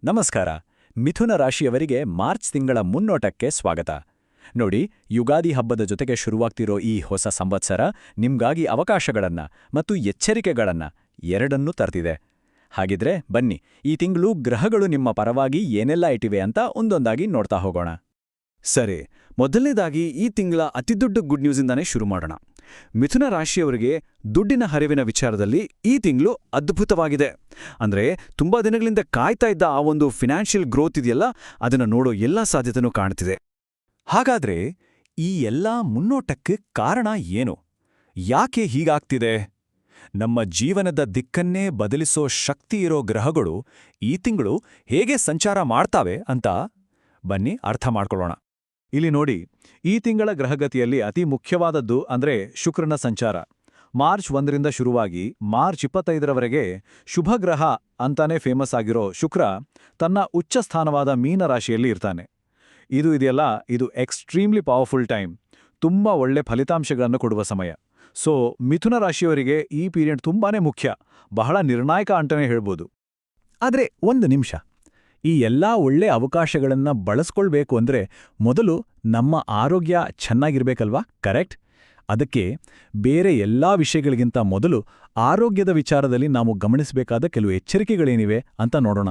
ನಮಸ್ಕಾರ. ಮಿಥುನ ರಾಶಿಯವರಿಗೆ ಮಾರ್ಚ್ ತಿಂಗಳ ಮುನ್ನೋಟಕ್ಕೆ ಸ್ವಾಗತ. ನೋಡಿ, ಯುಗಾದಿ ಹಬ್ಬದ ಜೊತೆಗೆ ಶುರುವಾಗ್ತಿರೋ ಈ ಹೊಸ ಸಂವತ್ಸರ ನಿಮ್ಗಾಗಿ ಅವಕಾಶಗಳನ್ನ ಮತ್ತು ಎಚ್ಚರಿಕೆಗಳನ್ನ ಎರಡನ್ನೂ ತರ್ತಿದೆ. ಹಾಗಿದ್ರೆ ಬನ್ನಿ, ಈ ತಿಂಗಳು ಗ್ರಹಗಳು ನಿಮ್ಮ ಪರವಾಗಿ ಏನೆಲ್ಲ ಇಟ್ಟಿವೆ ಅಂತ ಒಂದೊಂದಾಗಿ ನೋಡ್ತಾ ಹೋಗೋಣ. ಸರಿ, ಮೊದಲನೇದಾಗಿ ಈ ತಿಂಗಳ ಅತಿದೊಡ್ಡ ಗುಡ್ ನ್ಯೂಸಿಂದಾನೇ ಶುರು ಮಾಡೋಣ. ಮಿಥುನ ರಾಶಿಯವರಿಗೆ ದುಡ್ಡಿನ ಹರಿವಿನ ವಿಚಾರದಲ್ಲಿ ಈ ತಿಂಗಳು ಅದ್ಭುತವಾಗಿದೆ. ಅಂದ್ರೆ ತುಂಬಾ ದಿನಗಳಿಂದ ಕಾಯ್ತಾ ಇದ್ದ ಆ ಒಂದು ಫಿನಾನ್ಷಿಯಲ್ ಗ್ರೋತ್ ಇದೆಯಲ್ಲ, ಅದನ್ನು ನೋಡೋ ಎಲ್ಲಾ ಸಾಧ್ಯತೆನೂ ಕಾಣ್ತಿದೆ. ಹಾಗಾದ್ರೆ ಈ ಎಲ್ಲಾ ಮುನ್ನೋಟಕ್ಕೆ ಕಾರಣ ಏನು? ಯಾಕೆ ಹೀಗಾಗ್ತಿದೆ? ನಮ್ಮ ಜೀವನದ ದಿಕ್ಕನ್ನೇ ಬದಲಿಸೋ ಶಕ್ತಿ ಇರೋ ಗ್ರಹಗಳು ಈ ತಿಂಗಳು ಹೇಗೆ ಸಂಚಾರ ಮಾಡ್ತಾವೆ ಅಂತ ಬನ್ನಿ ಅರ್ಥ ಮಾಡ್ಕೊಳ್ಳೋಣ. ಇಲ್ಲಿ ನೋಡಿ, ಈ ತಿಂಗಳ ಗ್ರಹಗತಿಯಲ್ಲಿ ಅತಿ ಮುಖ್ಯವಾದದ್ದು ಅಂದ್ರೆ ಶುಕ್ರನ ಸಂಚಾರ. ಮಾರ್ಚ್ 1ರಿಂದ ಶುರುವಾಗಿ ಮಾರ್ಚ್ 25ರವರೆಗೆ ಶುಭ ಗ್ರಹ ಅಂತಾನೆ ಫೇಮಸ್ ಆಗಿರೋ ಶುಕ್ರ ತನ್ನ ಉಚ್ಚ ಸ್ಥಾನವಾದ ಮೀನ ರಾಶಿಯಲ್ಲಿ ಇರ್ತಾನೆ. ಇದೆಯಲ್ಲ, ಇದು ಎಕ್ಸ್ಟ್ರೀಮ್ಲಿ ಪವರ್ಫುಲ್ ಟೈಮ್, ತುಂಬಾ ಒಳ್ಳೆ ಫಲಿತಾಂಶಗಳನ್ನು ಕೊಡುವ ಸಮಯ. ಸೊ ಮಿಥುನ ರಾಶಿಯವರಿಗೆ ಈ ಪೀರಿಯಡ್ ತುಂಬಾನೇ ಮುಖ್ಯ, ಬಹಳ ನಿರ್ಣಾಯಕ ಅಂತಾನೆ ಹೇಳ್ಬೋದು. ಆದ್ರೆ ಒಂದು ನಿಮಿಷ, ಈ ಎಲ್ಲಾ ಒಳ್ಳೆ ಅವಕಾಶಗಳನ್ನ ಬಳಸ್ಕೊಳ್ಬೇಕು ಅಂದ್ರೆ ಮೊದಲು ನಮ್ಮ ಆರೋಗ್ಯ ಚೆನ್ನಾಗಿರ್ಬೇಕಲ್ವಾ? ಕರೆಕ್ಟ್? ಅದಕ್ಕೆ ಬೇರೆ ಎಲ್ಲಾ ವಿಷಯಗಳಿಗಿಂತ ಮೊದಲು ಆರೋಗ್ಯದ ವಿಚಾರದಲ್ಲಿ ನಾವು ಗಮನಿಸಬೇಕಾದ ಕೆಲವು ಎಚ್ಚರಿಕೆಗಳೇನಿವೆ ಅಂತ ನೋಡೋಣ.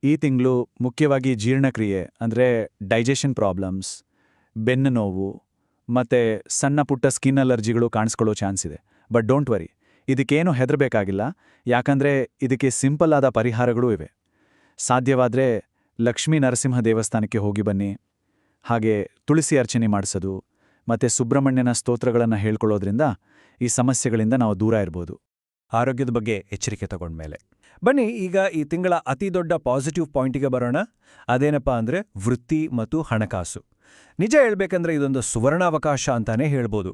ಈ ತಿಂಗಳು ಮುಖ್ಯವಾಗಿ ಜೀರ್ಣಕ್ರಿಯೆ ಅಂದ್ರೆ ಡೈಜೆಷನ್ ಪ್ರಾಬ್ಲಮ್ಸ್, ಬೆನ್ನು ನೋವು ಮತ್ತೆ ಸಣ್ಣ ಪುಟ್ಟ ಸ್ಕಿನ್ ಅಲರ್ಜಿಗಳು ಕಾಣಿಸ್ಕೊಳ್ಳೋ ಚಾನ್ಸ್ ಇದೆ. ಬಟ್ ಡೋಂಟ್ ವರಿ, ಇದಕ್ಕೇನು ಹೆದರಬೇಕಾಗಿಲ್ಲ, ಯಾಕಂದ್ರೆ ಇದಕ್ಕೆ ಸಿಂಪಲ್ ಆದ ಪರಿಹಾರಗಳೂ ಇವೆ. ಸಾಧ್ಯವಾದ್ರೆ ಲಕ್ಷ್ಮೀ ನರಸಿಂಹ ದೇವಸ್ಥಾನಕ್ಕೆ ಹೋಗಿ ಬನ್ನಿ, ಹಾಗೆ ತುಳಸಿ ಅರ್ಚನೆ ಮಾಡಿಸೋದು ಮತ್ತೆ ಸುಬ್ರಹ್ಮಣ್ಯನ ಸ್ತೋತ್ರಗಳನ್ನು ಹೇಳ್ಕೊಳ್ಳೋದ್ರಿಂದ ಈ ಸಮಸ್ಯೆಗಳಿಂದ ನಾವು ದೂರ ಇರ್ಬೋದು. ಆರೋಗ್ಯದ ಬಗ್ಗೆ ಎಚ್ಚರಿಕೆ ತಗೊಂಡ್ಮೇಲೆ ಬನ್ನಿ ಈಗ ಈ ತಿಂಗಳ ಅತಿ ದೊಡ್ಡ ಪಾಸಿಟಿವ್ ಪಾಯಿಂಟಿಗೆ ಬರೋಣ. ಅದೇನಪ್ಪಾ ಅಂದ್ರೆ ವೃತ್ತಿ ಮತ್ತು ಹಣಕಾಸು. ನಿಜ ಹೇಳ್ಬೇಕಂದ್ರೆ ಇದೊಂದು ಸುವರ್ಣಾವಕಾಶ ಅಂತಾನೆ ಹೇಳ್ಬೋದು.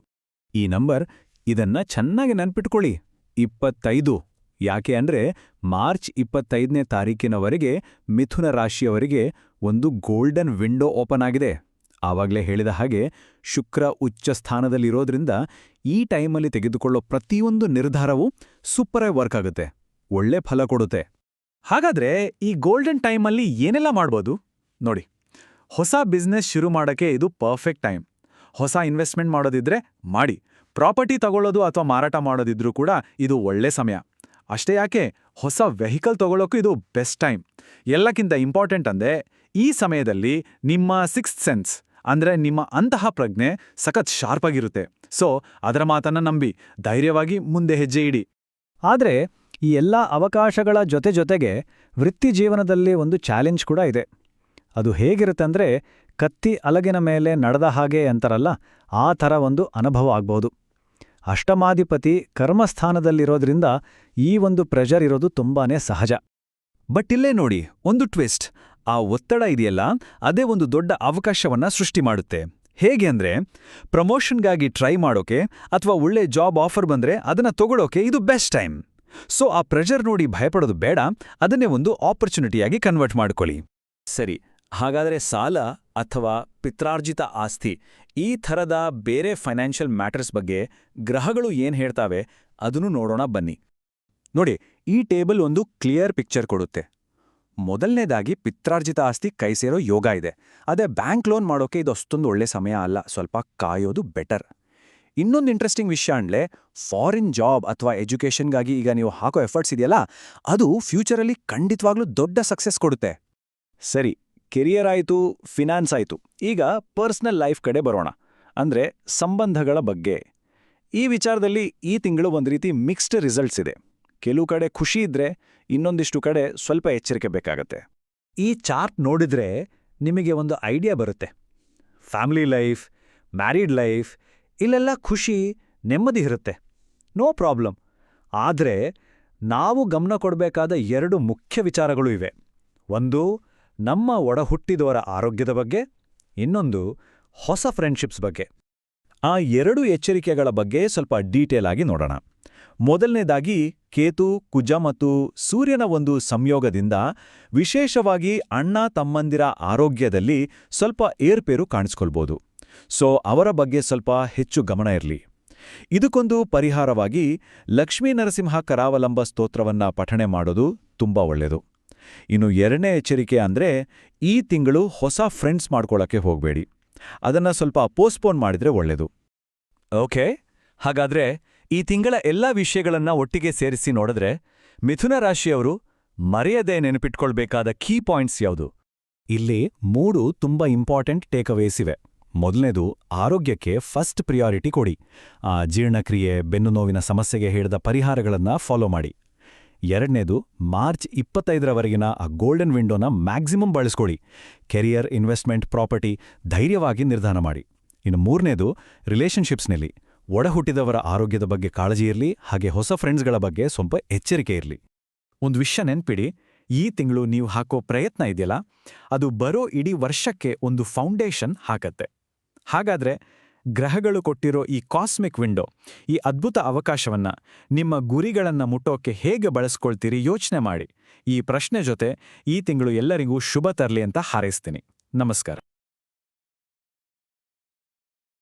ಈ ನಂಬರ್, ಇದನ್ನ ಚೆನ್ನಾಗಿ ನೆನ್ಪಿಟ್ಕೊಳ್ಳಿ, 25. ಯಾಕೆ ಅಂದ್ರೆ ಮಾರ್ಚ್ 25ನೇ ತಾರೀಕಿನವರೆಗೆ ಮಿಥುನ ರಾಶಿಯವರಿಗೆ ಒಂದು ಗೋಲ್ಡನ್ ವಿಂಡೋ ಓಪನ್ ಆಗಿದೆ. ಆವಾಗಲೇ ಹೇಳಿದ ಹಾಗೆ ಶುಕ್ರ ಉಚ್ಚ ಸ್ಥಾನದಲ್ಲಿರೋದ್ರಿಂದ ಈ ಟೈಮಲ್ಲಿ ತೆಗೆದುಕೊಳ್ಳೋ ಪ್ರತಿಯೊಂದು ನಿರ್ಧಾರವೂ ಸೂಪರಾಗಿ ವರ್ಕ್ ಆಗುತ್ತೆ, ಒಳ್ಳೆ ಫಲ ಕೊಡುತ್ತೆ. ಹಾಗಾದ್ರೆ ಈ ಗೋಲ್ಡನ್ ಟೈಮಲ್ಲಿ ಏನೆಲ್ಲ ಮಾಡ್ಬೋದು ನೋಡಿ. ಹೊಸ ಬಿಸ್ನೆಸ್ ಶುರು ಮಾಡೋಕ್ಕೆ ಇದು ಪರ್ಫೆಕ್ಟ್ ಟೈಮ್. ಹೊಸ ಇನ್ವೆಸ್ಟ್ಮೆಂಟ್ ಮಾಡೋದಿದ್ರೆ ಮಾಡಿ, ಪ್ರಾಪರ್ಟಿ ತಗೊಳ್ಳೋದು ಅಥವಾ ಮಾರಾಟ ಮಾಡೋದಿದ್ರೂ ಕೂಡ ಇದು ಒಳ್ಳೆ ಸಮಯ. ಅಷ್ಟೇ ಯಾಕೆ, ಹೊಸ ವೆಹಿಕಲ್ ತಗೊಳ್ಳೋಕ್ಕೂ ಇದು ಬೆಸ್ಟ್ ಟೈಮ್. ಎಲ್ಲಕ್ಕಿಂತ ಇಂಪಾರ್ಟೆಂಟ್ ಅಂದ್ರೆ ಈ ಸಮಯದಲ್ಲಿ ನಿಮ್ಮ ಸಿಕ್ಸ್ತ್ ಸೆನ್ಸ್ ಅಂದ್ರೆ ನಿಮ್ಮ ಅಂತಹ ಪ್ರಜ್ಞೆ ಸಖತ್ ಶಾರ್ಪ್ ಆಗಿರುತ್ತೆ. ಸೊ ಅದರ ಮಾತನ್ನ ನಂಬಿ ಧೈರ್ಯವಾಗಿ ಮುಂದೆ ಹೆಜ್ಜೆ ಇಡಿ. ಆದ್ರೆ ಈ ಎಲ್ಲ ಅವಕಾಶಗಳ ಜೊತೆಗೆ ವೃತ್ತಿ ಜೀವನದಲ್ಲಿ ಒಂದು ಚಾಲೆಂಜ್ ಕೂಡ ಇದೆ. ಅದು ಹೇಗಿರುತ್ತಂದ್ರೆ ಕತ್ತಿ ಅಲಗಿನ ಮೇಲೆ ನಡೆದ ಹಾಗೆ ಅಂತಾರಲ್ಲ, ಆ ಥರ ಒಂದು ಅನುಭವ ಆಗ್ಬೋದು. ಅಷ್ಟಮಾಧಿಪತಿ ಕರ್ಮಸ್ಥಾನದಲ್ಲಿರೋದ್ರಿಂದ ಈ ಒಂದು ಪ್ರೆಷರ್ ಇರೋದು ತುಂಬಾನೇ ಸಹಜ. ಬಟ್ ಇಲ್ಲೇ ನೋಡಿ ಒಂದು ಟ್ವಿಸ್ಟ್. ಆ ಒತ್ತಡ ಇದೆಯಲ್ಲ, ಅದೇ ಒಂದು ದೊಡ್ಡ ಅವಕಾಶವನ್ನ ಸೃಷ್ಟಿ ಮಾಡುತ್ತೆ. ಹೇಗೆ ಅಂದ್ರೆ, ಪ್ರಮೋಷನ್ಗಾಗಿ ಟ್ರೈ ಮಾಡೋಕೆ ಅಥವಾ ಒಳ್ಳೆ ಜಾಬ್ ಆಫರ್ ಬಂದ್ರೆ ಅದನ್ನ ತಗೊಳ್ಳೋಕೆ ಇದು ಬೆಸ್ಟ್ ಟೈಮ್. ಸೊ ಆ ಪ್ರೆಷರ್ ನೋಡಿ ಭಯಪಡೋದು ಬೇಡ, ಅದನ್ನೇ ಒಂದು ಆಪರ್ಚುನಿಟಿಯಾಗಿ ಕನ್ವರ್ಟ್ ಮಾಡ್ಕೊಳ್ಳಿ. ಸರಿ, ಹಾಗಾದ್ರೆ ಸಾಲ ಅಥವಾ ಪಿತ್ರಾರ್ಜಿತ ಆಸ್ತಿ, ಈ ಥರದ ಬೇರೆ ಫೈನಾನ್ಷಿಯಲ್ ಮ್ಯಾಟರ್ಸ್ ಬಗ್ಗೆ ಗ್ರಹಗಳು ಏನ್ ಹೇಳ್ತಾವೆ ಅದನ್ನು ನೋಡೋಣ ಬನ್ನಿ. ನೋಡಿ, ಈ ಟೇಬಲ್ ಒಂದು ಕ್ಲಿಯರ್ ಪಿಕ್ಚರ್ ಕೊಡುತ್ತೆ. ಮೊದಲನೇದಾಗಿ ಪಿತ್ರಾರ್ಜಿತ ಆಸ್ತಿ ಕೈ ಸೇರೋ ಯೋಗ ಇದೆ. ಅದೇ ಬ್ಯಾಂಕ್ ಲೋನ್ ಮಾಡೋಕೆ ಇದು ಅಷ್ಟೊಂದು ಒಳ್ಳೆ ಸಮಯ ಅಲ್ಲ, ಸ್ವಲ್ಪ ಕಾಯೋದು ಬೆಟರ್. ಇನ್ನೊಂದು ಇಂಟ್ರೆಸ್ಟಿಂಗ್ ವಿಷಯ ಅಂದ್ರೆ ಫಾರಿನ್ ಜಾಬ್ ಅಥವಾ ಎಜುಕೇಷನ್ಗಾಗಿ ಈಗ ನೀವು ಹಾಕೋ ಎಫರ್ಟ್ಸ್ ಇದೆಯಲ್ಲ, ಅದು ಫ್ಯೂಚರಲ್ಲಿ ಖಂಡಿತವಾಗ್ಲೂ ದೊಡ್ಡ ಸಕ್ಸಸ್ ಕೊಡುತ್ತೆ. ಸರಿ, ಕೆರಿಯರ್ ಆಯಿತು, ಫಿನಾನ್ಸ್ ಆಯಿತು. ಈಗ ಪರ್ಸ್ನಲ್ ಲೈಫ್ ಕಡೆ ಬರೋಣ, ಅಂದ್ರೆ ಸಂಬಂಧಗಳ ಬಗ್ಗೆ. ಈ ವಿಚಾರದಲ್ಲಿ ಈ ತಿಂಗಳು ಒಂದು ರೀತಿ ಮಿಕ್ಸ್ಡ್ ರಿಸಲ್ಟ್ಸ್ ಇದೆ. ಕೆಲವು ಕಡೆ ಖುಷಿ ಇದ್ರೆ ಇನ್ನೊಂದಿಷ್ಟು ಕಡೆ ಸ್ವಲ್ಪ ಎಚ್ಚರಿಕೆ ಬೇಕಾಗತ್ತೆ. ಈ ಚಾರ್ಟ್ ನೋಡಿದ್ರೆ ನಿಮಗೆ ಒಂದು ಐಡಿಯಾ ಬರುತ್ತೆ. ಫ್ಯಾಮಿಲಿ ಲೈಫ್, ಮ್ಯಾರಿಡ್ ಲೈಫ್, ಇಲ್ಲೆಲ್ಲ ಖುಷಿ, ನೆಮ್ಮದಿ ಇರುತ್ತೆ, ನೋ ಪ್ರಾಬ್ಲಮ್. ಆದರೆ ನಾವು ಗಮನ ಕೊಡಬೇಕಾದ 2 ಮುಖ್ಯ ವಿಚಾರಗಳು ಇವೆ. ಒಂದು ನಮ್ಮ ಒಡಹುಟ್ಟಿದವರ ಆರೋಗ್ಯದ ಬಗ್ಗೆ, ಇನ್ನೊಂದು ಹೊಸ ಫ್ರೆಂಡ್ಶಿಪ್ಸ್ ಬಗ್ಗೆ. ಆ 2 ಎಚ್ಚರಿಕೆಗಳ ಬಗ್ಗೆ ಸ್ವಲ್ಪ ಡೀಟೇಲ್ ಆಗಿ ನೋಡೋಣ. ಮೊದಲನೇದಾಗಿ ಕೇತು, ಕುಜ ಮತ್ತು ಸೂರ್ಯನ ಒಂದು ಸಂಯೋಗದಿಂದ ವಿಶೇಷವಾಗಿ ಅಣ್ಣ ತಮ್ಮಂದಿರ ಆರೋಗ್ಯದಲ್ಲಿ ಸ್ವಲ್ಪ ಏರ್ಪೇರು ಕಾಣಿಸ್ಕೊಳ್ಬೋದು. ಸೊ ಅವರ ಬಗ್ಗೆ ಸ್ವಲ್ಪ ಹೆಚ್ಚು ಗಮನ ಇರಲಿ. ಇದಕ್ಕೊಂದು ಪರಿಹಾರವಾಗಿ ಲಕ್ಷ್ಮೀ ನರಸಿಂಹ ಕರಾವಲಂಬ ಸ್ತೋತ್ರವನ್ನ ಪಠಣೆ ಮಾಡೋದು ತುಂಬಾ ಒಳ್ಳೆಯದು. ಇನ್ನು ಎರಡನೇ ಎಚ್ಚರಿಕೆ ಅಂದ್ರೆ ಈ ತಿಂಗಳು ಹೊಸ ಫ್ರೆಂಡ್ಸ್ ಮಾಡ್ಕೊಳ್ಳೋಕೆ ಹೋಗಬೇಡಿ. ಅದನ್ನ ಸ್ವಲ್ಪ ಪೋಸ್ಟ್ಪೋನ್ ಮಾಡಿದ್ರೆ ಒಳ್ಳೆಯದು. ಓಕೆ, ಹಾಗಾದ್ರೆ ಈ ತಿಂಗಳ ಎಲ್ಲಾ ವಿಷಯಗಳನ್ನ ಒಟ್ಟಿಗೆ ಸೇರಿಸಿ ನೋಡಿದ್ರೆ ಮಿಥುನ ರಾಶಿಯವರು ಮರೆಯದೆ ನೆನಪಿಟ್ಕೊಳ್ಬೇಕಾದ ಕೀ ಪಾಯಿಂಟ್ಸ್ ಯಾವುದು? ಇಲ್ಲಿ 3 ತುಂಬಾ ಇಂಪಾರ್ಟೆಂಟ್ ಟೇಕ್ಅವೇಸ್ ಇವೆ. ಮೊದಲನೇದು, ಆರೋಗ್ಯಕ್ಕೆ ಫಸ್ಟ್ ಪ್ರಿಯಾರಿಟಿ ಕೊಡಿ. ಜೀರ್ಣಕ್ರಿಯೆ, ಬೆನ್ನು ನೋವಿನ ಸಮಸ್ಯೆಗೆ ಹೇಳಿದ ಪರಿಹಾರಗಳನ್ನ ಫಾಲೋ ಮಾಡಿ. ಎರಡನೇದು, ಮಾರ್ಚ್ 25ರವರೆಗಿನ ಆ ಗೋಲ್ಡನ್ ವಿಂಡೋನ ಮ್ಯಾಕ್ಸಿಮಮ್ ಬಳಸ್ಕೊಳ್ಳಿ. ಕೆರಿಯರ್, ಇನ್ವೆಸ್ಟ್ಮೆಂಟ್, ಪ್ರಾಪರ್ಟಿ ಧೈರ್ಯವಾಗಿ ನಿರ್ಧಾರ ಮಾಡಿ. ಇನ್ನು ಮೂರನೇದು, ರಿಲೇಷನ್ಶಿಪ್ಸ್ನಲ್ಲಿ ಒಡಹುಟ್ಟಿದವರ ಆರೋಗ್ಯದ ಬಗ್ಗೆ ಕಾಳಜಿ ಇರಲಿ, ಹಾಗೆ ಹೊಸ ಫ್ರೆಂಡ್ಸ್ಗಳ ಬಗ್ಗೆ ಸ್ವಲ್ಪ ಎಚ್ಚರಿಕೆ ಇರಲಿ. ಒಂದು ವಿಷಯ ನೆನ್ಪಿಡಿ, ಈ ತಿಂಗಳು ನೀವು ಹಾಕೋ ಪ್ರಯತ್ನ ಇದೆಯಲ್ಲ, ಅದು ಬರೋ ಇಡೀ ವರ್ಷಕ್ಕೆ ಒಂದು ಫೌಂಡೇಶನ್ ಹಾಕತ್ತೆ. ಹಾಗಾದ್ರೆ ಗ್ರಹಗಳು ಕೊಟ್ಟಿರೋ ಈ ಕಾಸ್ಮಿಕ್ ವಿಂಡೋ, ಈ ಅದ್ಭುತ ಅವಕಾಶವನ್ನ ನಿಮ್ಮ ಗುರಿಗಳನ್ನ ಮುಟ್ಟೋಕೆ ಹೇಗೆ ಬಳಸ್ಕೊಳ್ತೀರಿ ಯೋಚನೆ ಮಾಡಿ. ಈ ಪ್ರಶ್ನೆ ಜೊತೆ ಈ ತಿಂಗಳು ಎಲ್ಲರಿಗೂ ಶುಭ ತರಲಿ ಅಂತ ಹಾರೈಸ್ತೀನಿ. ನಮಸ್ಕಾರ.